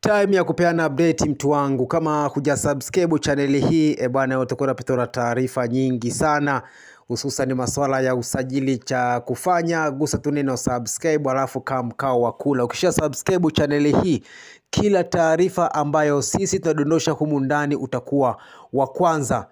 Time ya kupeana update mtu wangu. Kama hujasubscribe channel hii bwana, utakuwa unapata taarifa nyingi sana, hususan masuala ya usajili cha kufanya. Gusa tu neno subscribe alafu kama mkao wa kula. Ukisha subscribe channel hii, kila taarifa ambayo sisi tunadondosha humu ndani utakuwa wa kwanza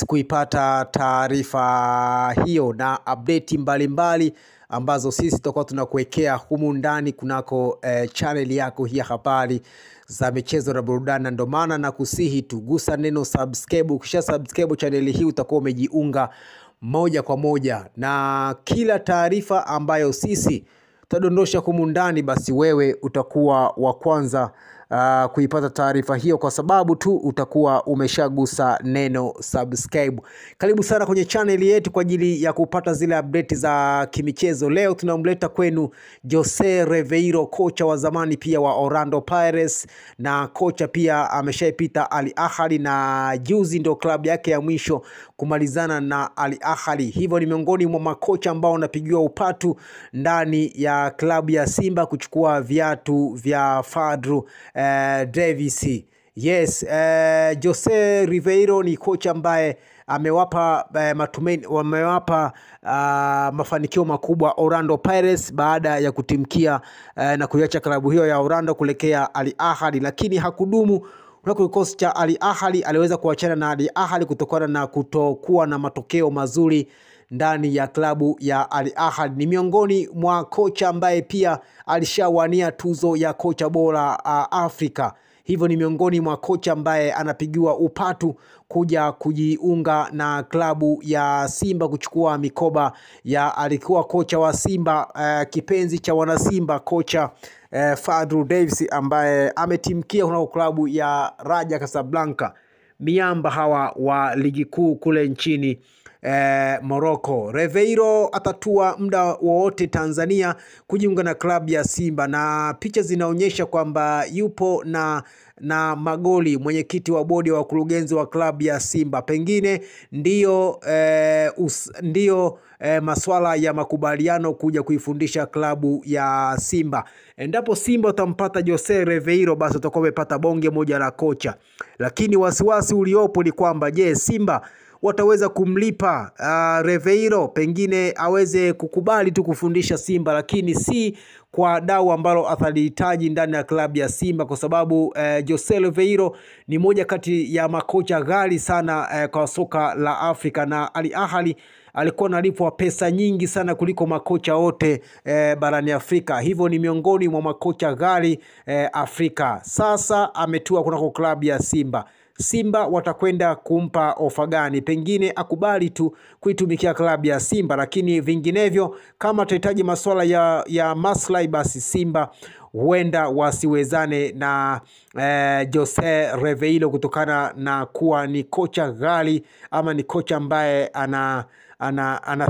kuipata taarifa hiyo na update mbalimbali ambazo sisi tutakuwa tunakuwekea humu ndani kunako channel yako hii habari za michezo na burudani. Ndio maana na kusihi tugusa neno subscribe. Ukisha subscribe channel hii utakuwa umejiunga moja kwa moja na kila taarifa ambayo sisi tutadondosha humu ndani, basi wewe utakuwa wa kwanza kuipata taarifa hiyo, kwa sababu tu utakuwa umeshagusa neno subscribe. Karibu sana kwenye channel yetu kwa ajili ya kupata zile update za kimichezo. Leo tunamleta kwenu Jose Riveiro, kocha wa zamani pia wa Orlando Pirates, na kocha pia ameshaipita Al Ahly, na juzi ndo klabu yake ya mwisho kumalizana na Al Ahly. Hivyo ni miongoni mwa makocha ambao wanapigiwa upatu ndani ya klabu ya Simba kuchukua viatu vya Fadlu Davis. Jose Riveiro ni kocha ambaye amewapa mafanikio makubwa Orlando Pirates baada ya kutimkia na kuiacha klabu hiyo ya Orlando kuelekea Al Ahly, lakini hakudumu na kikosi cha Al Ahly. Aliweza kuachana na Al Ahly kutokana na kutokuwa na matokeo mazuri ndani ya klabu ya Al Ahly. Ni miongoni mwa kocha ambaye pia alishawania tuzo ya kocha bora Afrika. Hivyo ni miongoni mwa kocha ambaye anapigiwa upatu kuja kujiunga na klabu ya Simba kuchukua mikoba ya alikuwa kocha wa Simba kipenzi cha wana Simba, kocha Fadlu Davis ambaye ametimkia kuna klabu ya Raja Casablanca, miamba hawa wa ligi kuu kule nchini Morocco. Riveiro atatua muda wowote Tanzania kujiunga na klabu ya Simba, na picha zinaonyesha kwamba yupo na Magoli, mwenyekiti wa bodi wa wakurugenzi wa klabu ya Simba. Pengine ndio masuala ya makubaliano kuja kuifundisha klabu ya Simba. Endapo Simba utampata Jose Riveiro, basi utakuwa umepata bonge moja la kocha. Lakini wasiwasi uliopo ni kwamba Simba wataweza kumlipa Riveiro, pengine aweze kukubali tu kufundisha Simba, lakini si kwa dau ambalo atalihitaji ndani ya klabu ya Simba, kwa sababu Jose Riveiro ni moja kati ya makocha ghali sana kwa soka la Afrika, na Al Ahly alikuwa analipwa pesa nyingi sana kuliko makocha wote barani Afrika. Hivyo ni miongoni mwa makocha ghali Afrika. Sasa ametua kunako klabu ya Simba. Simba watakwenda kumpa ofa gani? Pengine akubali tu kuitumikia klabu ya Simba, lakini vinginevyo kama atahitaji masuala ya maslahi, basi Simba huenda wasiwezane na Jose Riveiro kutokana na kuwa ni kocha ghali, ama ni kocha ambaye ana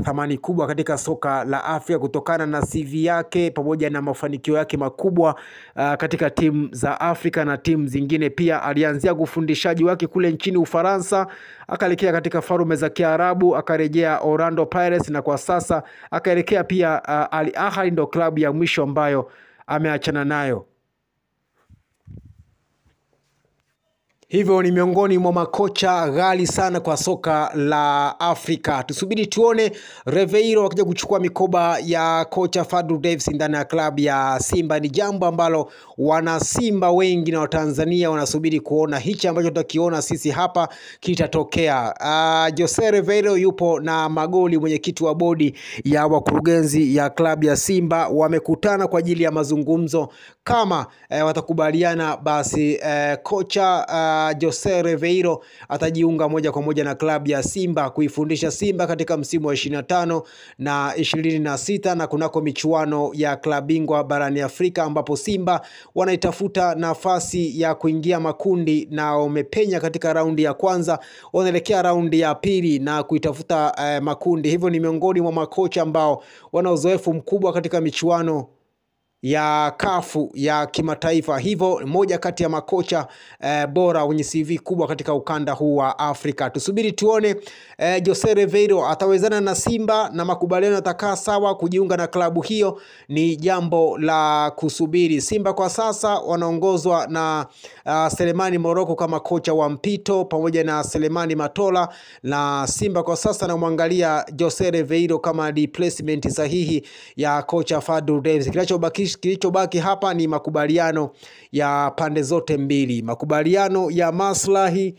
thamani kubwa katika soka la Afrika kutokana na CV yake pamoja na mafanikio yake makubwa katika timu za Afrika na timu zingine. Pia alianzia kufundishaji wake kule nchini Ufaransa, akaelekea katika Falme za Kiarabu, akarejea Orlando Pirates, na kwa sasa akaelekea pia Al Ahly, ndo klabu ya mwisho ambayo ameachana nayo. Hivyo ni miongoni mwa makocha ghali sana kwa soka la Afrika. Tusubiri tuone Riveiro akija kuchukua mikoba ya kocha Fadlu Davis ndani ya klabu ya Simba. Ni jambo ambalo wana Simba wengi na Watanzania wanasubiri kuona hichi ambacho tutakiona sisi hapa kitatokea. Jose Riveiro yupo na Magoli, mwenyekiti wa bodi ya wakurugenzi ya klabu ya Simba. Wamekutana kwa ajili ya mazungumzo. Kama watakubaliana, basi kocha Jose Riveiro atajiunga moja kwa moja na klabu ya Simba kuifundisha Simba katika msimu wa 25 na 26 na kunako michuano ya klabu bingwa barani Afrika, ambapo Simba wanaitafuta nafasi ya kuingia makundi na wamepenya katika raundi ya kwanza, wanaelekea raundi ya pili na kuitafuta makundi. Hivyo ni miongoni mwa makocha ambao wana uzoefu mkubwa katika michuano ya kafu ya kimataifa. Hivyo moja kati ya makocha bora wenye CV kubwa katika ukanda huu wa Afrika. Tusubiri tuone Jose Riveiro atawezana na Simba na makubaliano yatakaa sawa kujiunga na klabu hiyo, ni jambo la kusubiri. Simba kwa sasa wanaongozwa na Selemani Moroko kama kocha wa mpito pamoja na Selemani Matola, na Simba kwa sasa namwangalia Jose Riveiro kama replacement sahihi ya kocha Fadlu Davids. Kilichobaki hapa ni makubaliano ya pande zote mbili, makubaliano ya maslahi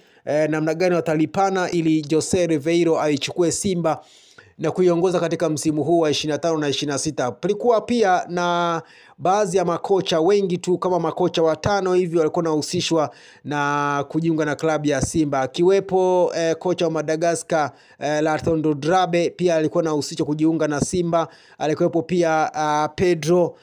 namna gani watalipana ili Jose Riveiro aichukue Simba na kuiongoza katika msimu huu wa 25 na 26. Palikuwa pia na baadhi ya makocha wengi tu kama makocha 5 hivi walikuwa wanahusishwa na kujiunga na klabu ya Simba, akiwepo kocha wa Madagascar Lathondo Drabe pia alikuwa anahusishwa kujiunga na Simba. Alikuwepo pia Pedro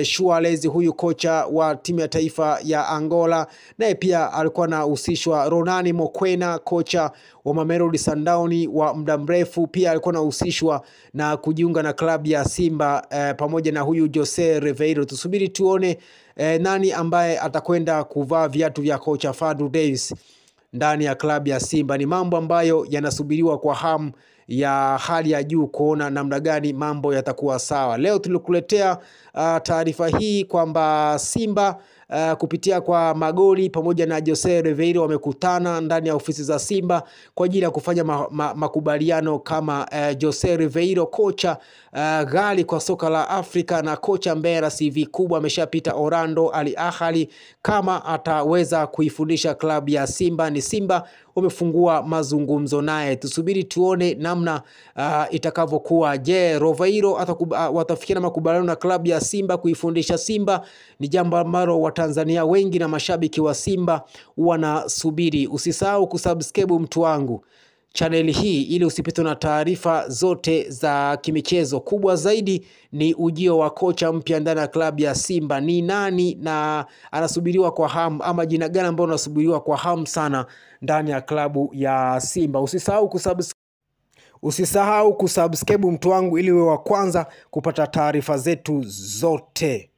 Suarez, huyu kocha wa timu ya taifa ya Angola, naye pia alikuwa anahusishwa. Ronani Mokwena, kocha wa Mamelodi Sundowns wa muda mrefu, pia alikuwa anahusishwa na kujiunga na klabu ya Simba pamoja na huyu Jose Riveiro. Tusubiri tuone nani ambaye atakwenda kuvaa viatu vya kocha Fadlu Davids ndani ya klabu ya Simba. Ni mambo ambayo yanasubiriwa kwa hamu ya hali ya juu kuona namna gani mambo yatakuwa sawa. Leo tulikuletea taarifa hii kwamba Simba kupitia kwa Magoli pamoja na Jose Riveiro wamekutana ndani ya ofisi za Simba kwa ajili ya kufanya makubaliano kama Jose Riveiro, kocha ghali kwa soka la Afrika na kocha ambaye ana CV kubwa, ameshapita Orlando, Al Ahly, kama ataweza kuifundisha klabu ya Simba. Ni Simba wamefungua mazungumzo naye, tusubiri tuone namna itakavyokuwa. Je, Riveiro watafikia makubaliano na klabu ya Simba kuifundisha Simba? Ni jambo ambalo Watanzania wengi na mashabiki wa Simba wanasubiri. Usisahau kusubscribe mtu wangu channel hii ili usipitwe na taarifa zote za kimichezo. Kubwa zaidi ni ujio wa kocha mpya ndani ya klabu ya Simba. Ni nani na anasubiriwa kwa hamu, ama jina gani ambalo anasubiriwa kwa hamu sana ndani ya klabu ya Simba? Usisahau kusubscribe mtu wangu ili uwe wa kwanza kupata taarifa zetu zote.